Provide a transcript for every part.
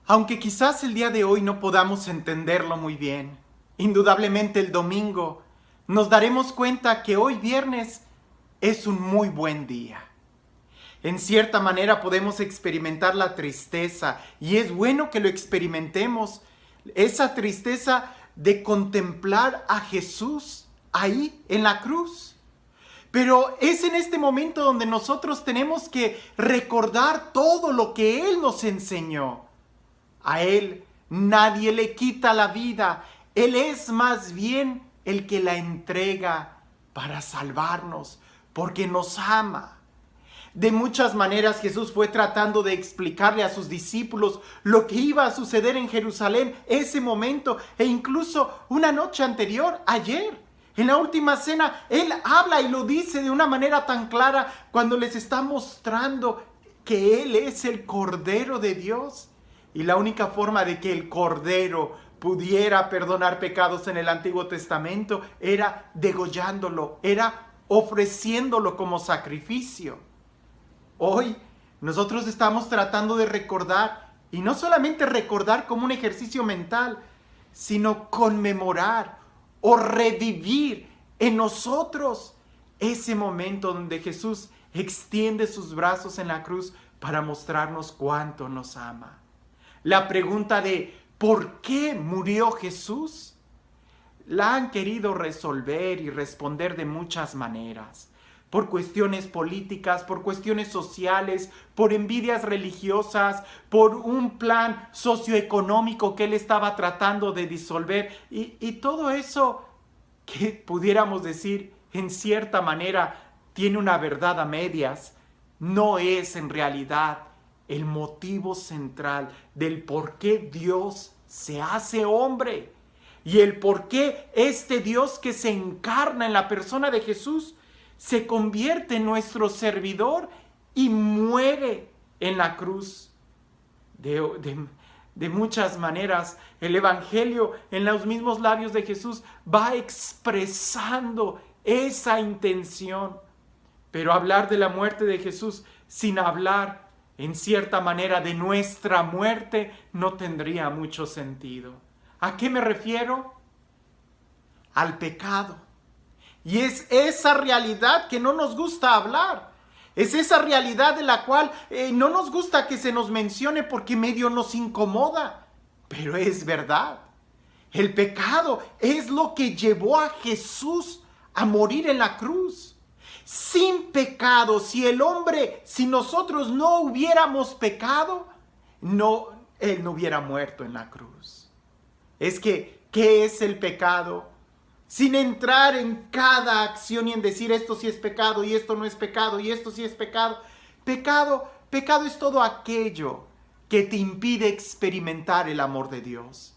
Aunque quizás el día de hoy no podamos entenderlo muy bien, indudablemente el domingo nos daremos cuenta que hoy viernes es un muy buen día. En cierta manera podemos experimentar la tristeza y es bueno que lo experimentemos, esa tristeza de contemplar a Jesús ahí en la cruz. Pero es en este momento donde nosotros tenemos que recordar todo lo que Él nos enseñó. A Él nadie le quita la vida. Él es más bien el que la entrega para salvarnos, porque nos ama. De muchas maneras Jesús fue tratando de explicarle a sus discípulos lo que iba a suceder en Jerusalén ese momento e incluso una noche anterior, ayer. En la última cena, Él habla y lo dice de una manera tan clara cuando les está mostrando que Él es el Cordero de Dios. Y la única forma de que el Cordero pudiera perdonar pecados en el Antiguo Testamento era degollándolo, era ofreciéndolo como sacrificio. Hoy nosotros estamos tratando de recordar, y no solamente recordar como un ejercicio mental, sino conmemorar o revivir en nosotros ese momento donde Jesús extiende sus brazos en la cruz para mostrarnos cuánto nos ama. La pregunta de ¿por qué murió Jesús? La han querido resolver y responder de muchas maneras. Por cuestiones políticas, por cuestiones sociales, por envidias religiosas, por un plan socioeconómico que él estaba tratando de disolver. Y todo eso que pudiéramos decir en cierta manera tiene una verdad a medias, no es en realidad el motivo central del por qué Dios se hace hombre y el por qué este Dios que se encarna en la persona de Jesús se convierte en nuestro servidor y muere en la cruz. De muchas maneras, el Evangelio en los mismos labios de Jesús va expresando esa intención. Pero hablar de la muerte de Jesús sin hablar en cierta manera de nuestra muerte no tendría mucho sentido. ¿A qué me refiero? Al pecado. Y es esa realidad que no nos gusta hablar. Es esa realidad de la cual no nos gusta que se nos mencione porque medio nos incomoda. Pero es verdad. El pecado es lo que llevó a Jesús a morir en la cruz. Sin pecado, si nosotros no hubiéramos pecado, Él no hubiera muerto en la cruz. Es que, ¿qué es el pecado? Sin entrar en cada acción y en decir esto sí es pecado y esto no es pecado y esto sí es pecado. Pecado es todo aquello que te impide experimentar el amor de Dios.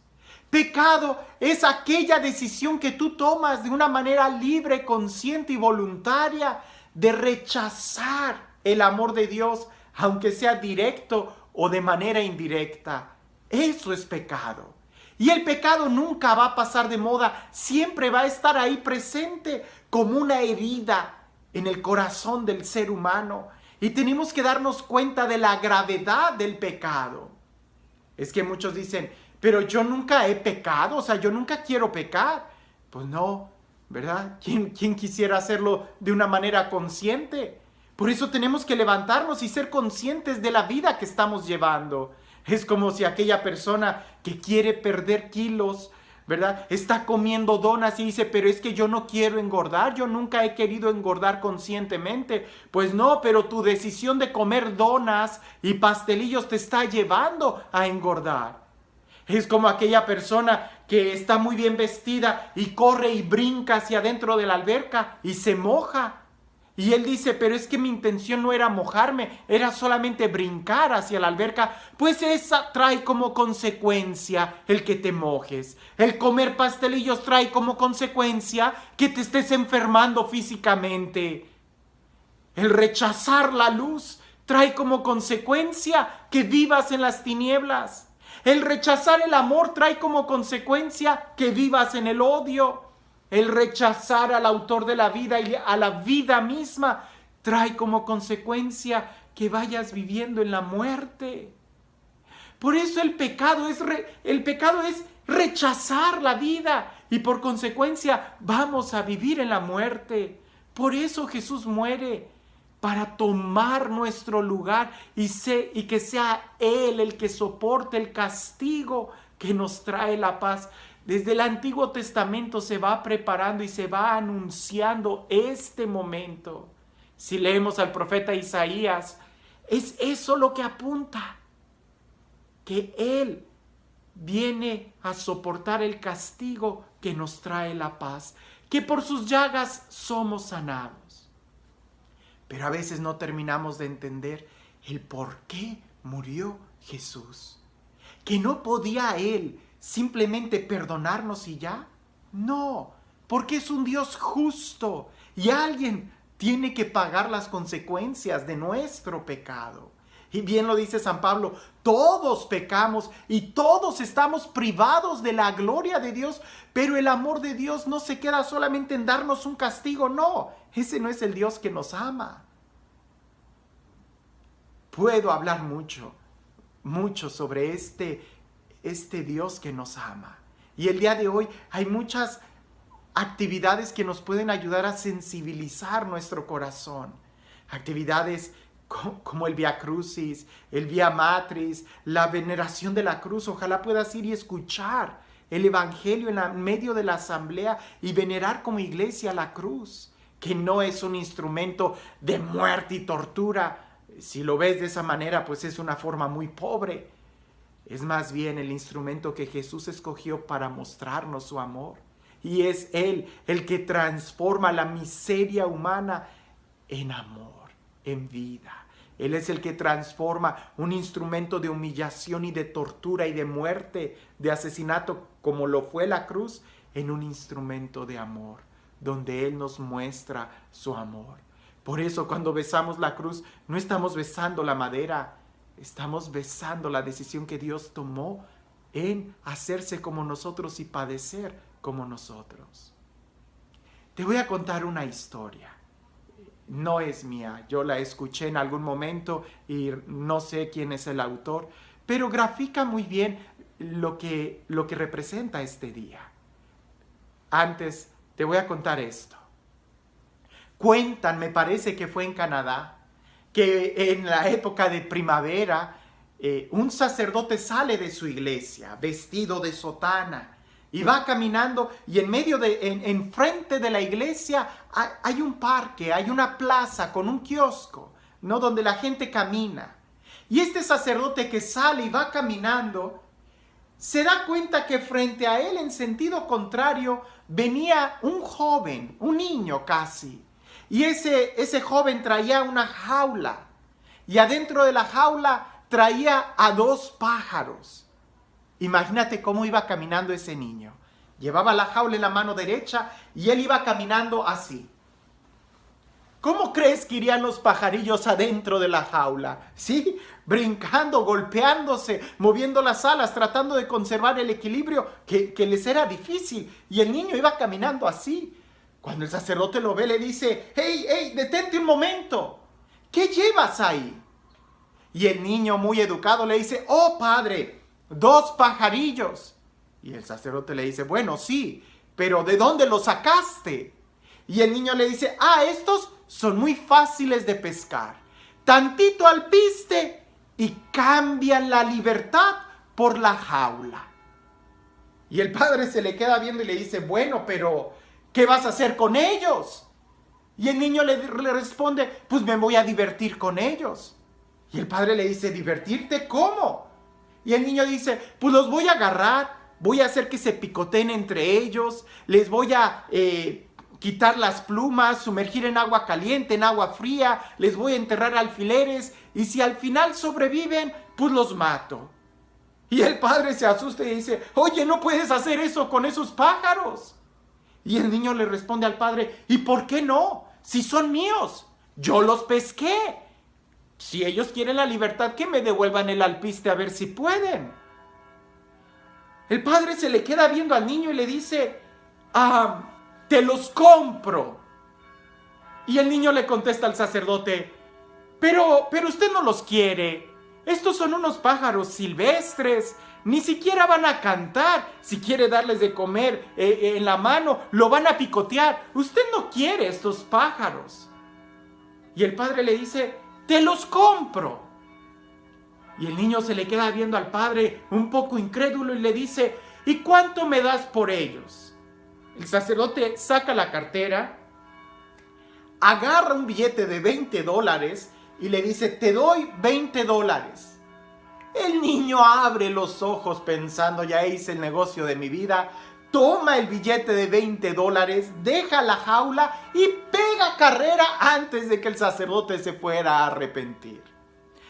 Pecado es aquella decisión que tú tomas de una manera libre, consciente y voluntaria de rechazar el amor de Dios, aunque sea directo o de manera indirecta. Eso es pecado. Y el pecado nunca va a pasar de moda, siempre va a estar ahí presente como una herida en el corazón del ser humano. Y tenemos que darnos cuenta de la gravedad del pecado. Es que muchos dicen, pero yo nunca he pecado, o sea, yo nunca quiero pecar. Pues no, ¿verdad? ¿Quién quisiera hacerlo de una manera consciente? Por eso tenemos que levantarnos y ser conscientes de la vida que estamos llevando. Es como si aquella persona que quiere perder kilos, ¿verdad? Está comiendo donas y dice, pero es que yo no quiero engordar, yo nunca he querido engordar conscientemente. Pues no, pero tu decisión de comer donas y pastelillos te está llevando a engordar. Es como aquella persona que está muy bien vestida y corre y brinca hacia adentro de la alberca y se moja. Y él dice, pero es que mi intención no era mojarme, era solamente brincar hacia la alberca. Pues esa trae como consecuencia el que te mojes. El comer pastelillos trae como consecuencia que te estés enfermando físicamente. El rechazar la luz trae como consecuencia que vivas en las tinieblas. El rechazar el amor trae como consecuencia que vivas en el odio. El rechazar al autor de la vida y a la vida misma trae como consecuencia que vayas viviendo en la muerte. Por eso el pecado es rechazar la vida y por consecuencia vamos a vivir en la muerte. Por eso Jesús muere, para tomar nuestro lugar y que sea Él el que soporte el castigo que nos trae la paz. Desde el Antiguo Testamento se va preparando y se va anunciando este momento. Si leemos al profeta Isaías, es eso lo que apunta, que Él viene a soportar el castigo que nos trae la paz, que por sus llagas somos sanados. Pero a veces no terminamos de entender el por qué murió Jesús. ¿Que no podía Él simplemente perdonarnos y ya? No, porque es un Dios justo y alguien tiene que pagar las consecuencias de nuestro pecado. Y bien lo dice San Pablo, todos pecamos y todos estamos privados de la gloria de Dios, pero el amor de Dios no se queda solamente en darnos un castigo, no, ese no es el Dios que nos ama. Puedo hablar mucho sobre este Dios que nos ama. Y el día de hoy hay muchas actividades que nos pueden ayudar a sensibilizar nuestro corazón. Actividades como el Vía Crucis, el Vía Matris, la veneración de la cruz. Ojalá puedas ir y escuchar el Evangelio en medio de la asamblea y venerar como iglesia la cruz, que no es un instrumento de muerte y tortura. Si lo ves de esa manera, pues es una forma muy pobre. Es más bien el instrumento que Jesús escogió para mostrarnos su amor. Y es Él el que transforma la miseria humana en amor, en vida. Él es el que transforma un instrumento de humillación y de tortura y de muerte, de asesinato, como lo fue la cruz, en un instrumento de amor, donde Él nos muestra su amor. Por eso cuando besamos la cruz, no estamos besando la madera, estamos besando la decisión que Dios tomó en hacerse como nosotros y padecer como nosotros. Te voy a contar una historia. No es mía, yo la escuché en algún momento y no sé quién es el autor, pero grafica muy bien lo que representa este día. Antes te voy a contar esto. Cuentan, me parece que fue en Canadá, que en la época de primavera un sacerdote sale de su iglesia vestido de sotana y va caminando, y en frente de la iglesia hay un parque, hay una plaza con un kiosco, ¿no? Donde la gente camina. Y este sacerdote que sale y va caminando, se da cuenta que frente a él, en sentido contrario, venía un joven, un niño casi. Y ese joven traía una jaula, y adentro de la jaula traía a 2 pájaros. Imagínate cómo iba caminando ese niño. Llevaba la jaula en la mano derecha y él iba caminando así. ¿Cómo crees que irían los pajarillos adentro de la jaula? ¿Sí? Brincando, golpeándose, moviendo las alas, tratando de conservar el equilibrio que les era difícil. Y el niño iba caminando así. Cuando el sacerdote lo ve, le dice, ¡Hey, detente un momento! ¿Qué llevas ahí? Y el niño, muy educado, le dice, ¡Oh, padre! 2 pajarillos. Y el sacerdote le dice, bueno, sí, pero ¿de dónde los sacaste? Y el niño le dice, estos son muy fáciles de pescar. Tantito al piste y cambian la libertad por la jaula. Y el padre se le queda viendo y le dice, bueno, pero ¿qué vas a hacer con ellos? Y el niño le responde, pues me voy a divertir con ellos. Y el padre le dice, ¿divertirte cómo? Y el niño dice, pues los voy a agarrar, voy a hacer que se picoteen entre ellos, les voy a quitar las plumas, sumergir en agua caliente, en agua fría, les voy a enterrar alfileres, y si al final sobreviven, pues los mato. Y el padre se asusta y dice, oye, no puedes hacer eso con esos pájaros. Y el niño le responde al padre, ¿y por qué no? Si son míos, yo los pesqué. Si ellos quieren la libertad, que me devuelvan el alpiste a ver si pueden. El padre se le queda viendo al niño y le dice, te los compro. Y el niño le contesta al sacerdote, pero usted no los quiere. estos son unos pájaros silvestres, ni siquiera van a cantar. Si quiere darles de comer en la mano, lo van a picotear. Usted no quiere estos pájaros. Y el padre le dice, te los compro. Y el niño se le queda viendo al padre un poco incrédulo y le dice, ¿y cuánto me das por ellos? El sacerdote saca la cartera, agarra un billete de $20 y le dice, te doy $20. El niño abre los ojos pensando, ya hice el negocio de mi vida, toma el billete de $20, deja la jaula y pega carrera antes de que el sacerdote se fuera a arrepentir.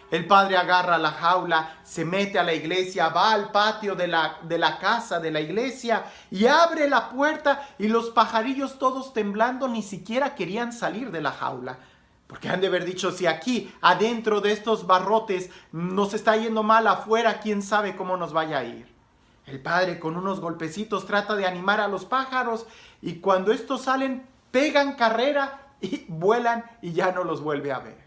El padre agarra la jaula, se mete a la iglesia, va al patio de la casa de la iglesia y abre la puerta, y los pajarillos todos temblando ni siquiera querían salir de la jaula. Porque han de haber dicho, si aquí, adentro de estos barrotes, nos está yendo mal, afuera, quién sabe cómo nos vaya a ir. El padre con unos golpecitos trata de animar a los pájaros, y cuando estos salen, pegan carrera y vuelan y ya no los vuelve a ver.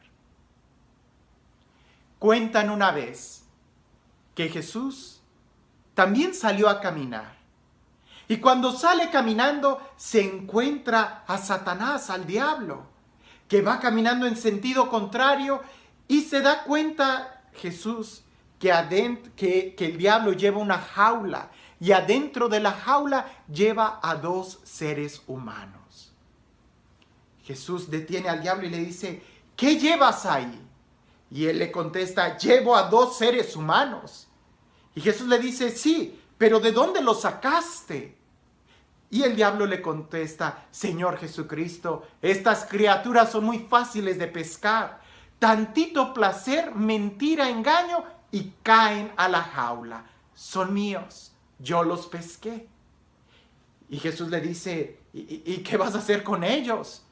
Cuentan una vez que Jesús también salió a caminar. Y cuando sale caminando, se encuentra a Satanás, al diablo, que va caminando en sentido contrario, y se da cuenta Jesús que el diablo lleva una jaula, y adentro de la jaula lleva a 2 seres humanos. Jesús detiene al diablo y le dice, ¿qué llevas ahí? Y él le contesta, llevo a 2 seres humanos. Y Jesús le dice, sí, pero ¿de dónde los sacaste? Y el diablo le contesta, Señor Jesucristo, estas criaturas son muy fáciles de pescar. Tantito placer, mentira, engaño, y caen a la jaula. Son míos, yo los pesqué. Y Jesús le dice, ¿y qué vas a hacer con ellos?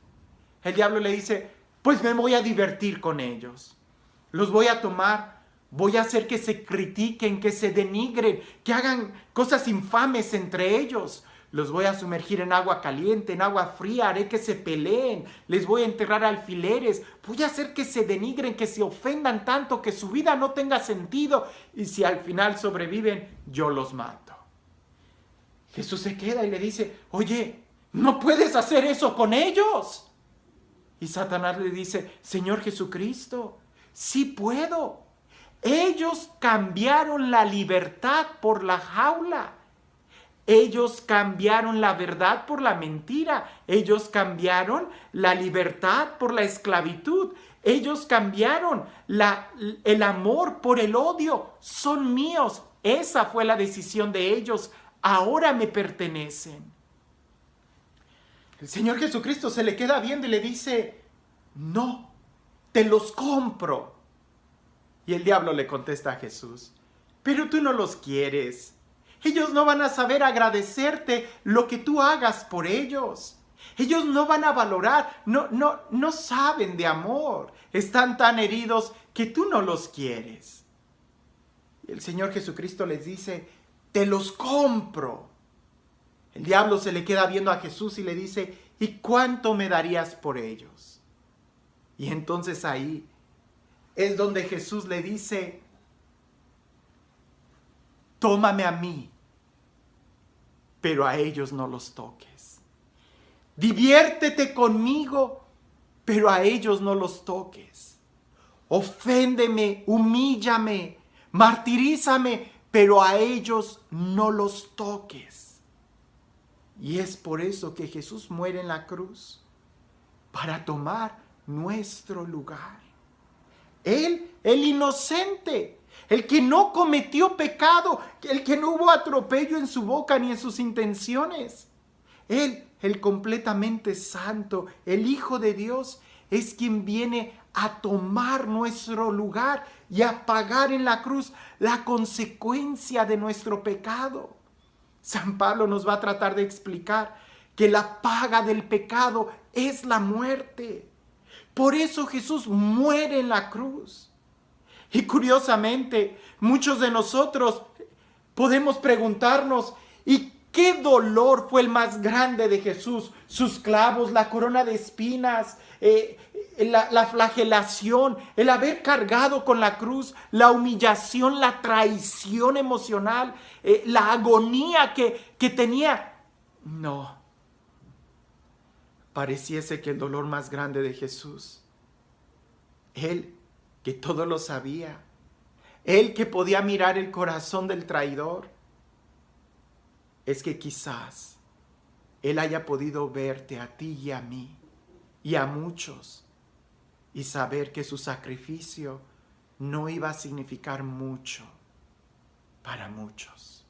El diablo le dice, pues me voy a divertir con ellos. Los voy a tomar, voy a hacer que se critiquen, que se denigren, que hagan cosas infames entre ellos. Los voy a sumergir en agua caliente, en agua fría, haré que se peleen, les voy a enterrar alfileres, voy a hacer que se denigren, que se ofendan tanto, que su vida no tenga sentido, y si al final sobreviven, yo los mato. Jesús se queda y le dice, oye, no puedes hacer eso con ellos. Y Satanás le dice, Señor Jesucristo, sí puedo. Ellos cambiaron la libertad por la jaula. Ellos cambiaron la verdad por la mentira. Ellos cambiaron la libertad por la esclavitud. Ellos cambiaron el amor por el odio. Son míos. Esa fue la decisión de ellos. Ahora me pertenecen. El Señor Jesucristo se le queda viendo y le dice, no, te los compro. Y el diablo le contesta a Jesús, pero tú no los quieres. Ellos no van a saber agradecerte lo que tú hagas por ellos. Ellos no van a valorar, no saben de amor. Están tan heridos que tú no los quieres. Y el Señor Jesucristo les dice, te los compro. El diablo se le queda viendo a Jesús y le dice, ¿y cuánto me darías por ellos? Y entonces ahí es donde Jesús le dice, tómame a mí, pero a ellos no los toques. Diviértete conmigo, pero a ellos no los toques. Oféndeme, humíllame, martirízame, pero a ellos no los toques. Y es por eso que Jesús muere en la cruz, para tomar nuestro lugar. Él, el inocente, el que no cometió pecado, el que no hubo atropello en su boca ni en sus intenciones. Él, el completamente santo, el Hijo de Dios, es quien viene a tomar nuestro lugar y a pagar en la cruz la consecuencia de nuestro pecado. San Pablo nos va a tratar de explicar que la paga del pecado es la muerte. Por eso Jesús muere en la cruz. Y curiosamente, muchos de nosotros podemos preguntarnos, ¿y ¿Qué dolor fue el más grande de Jesús? Sus clavos, la corona de espinas, la flagelación, el haber cargado con la cruz, la humillación, la traición emocional, la agonía que tenía. No. Pareciese que el dolor más grande de Jesús, Él que todo lo sabía, Él que podía mirar el corazón del traidor, es que quizás Él haya podido verte a ti y a mí y a muchos y saber que su sacrificio no iba a significar mucho para muchos.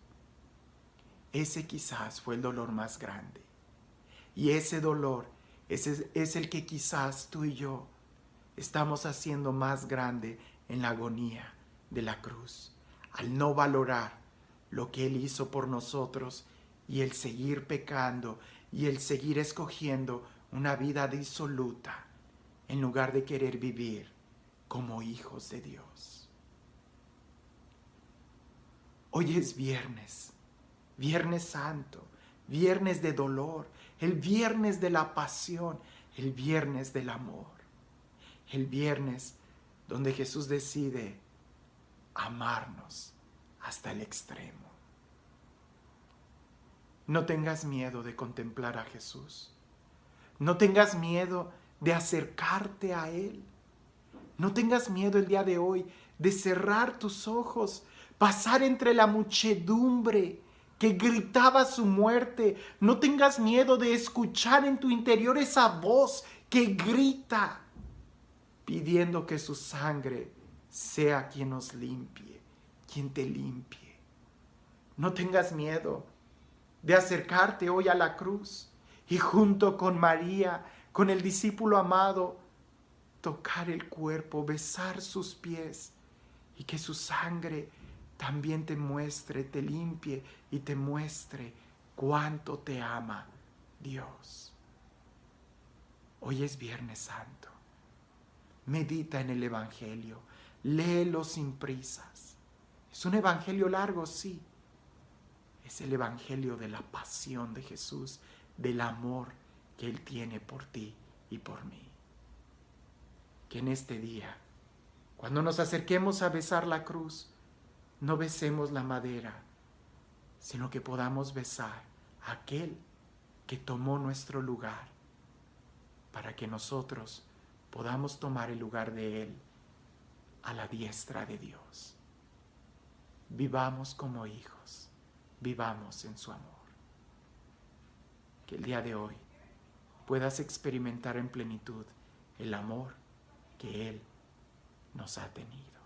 Ese quizás fue el dolor más grande. Y ese dolor es el que quizás tú y yo estamos haciendo más grande en la agonía de la cruz, al no valorar lo que Él hizo por nosotros y el seguir pecando y el seguir escogiendo una vida disoluta en lugar de querer vivir como hijos de Dios. Hoy es viernes, Viernes Santo, viernes de dolor, el viernes de la pasión, el viernes del amor, el viernes donde Jesús decide amarnos hasta el extremo. No tengas miedo de contemplar a Jesús. No tengas miedo de acercarte a Él. No tengas miedo el día de hoy de cerrar tus ojos, pasar entre la muchedumbre que gritaba su muerte. No tengas miedo de escuchar en tu interior esa voz que grita, pidiendo que su sangre sea quien nos limpie, quien te limpie. No tengas miedo de acercarte hoy a la cruz y junto con María, con el discípulo amado, tocar el cuerpo, besar sus pies y que su sangre también te muestre, te limpie y te muestre cuánto te ama Dios. Hoy es Viernes Santo. Medita en el Evangelio, léelo sin prisas. Es un evangelio largo, sí. Es el evangelio de la pasión de Jesús, del amor que Él tiene por ti y por mí. Que en este día, cuando nos acerquemos a besar la cruz, no besemos la madera, sino que podamos besar a aquel que tomó nuestro lugar, para que nosotros podamos tomar el lugar de Él a la diestra de Dios. Vivamos como hijos, vivamos en su amor. Que el día de hoy puedas experimentar en plenitud el amor que Él nos ha tenido.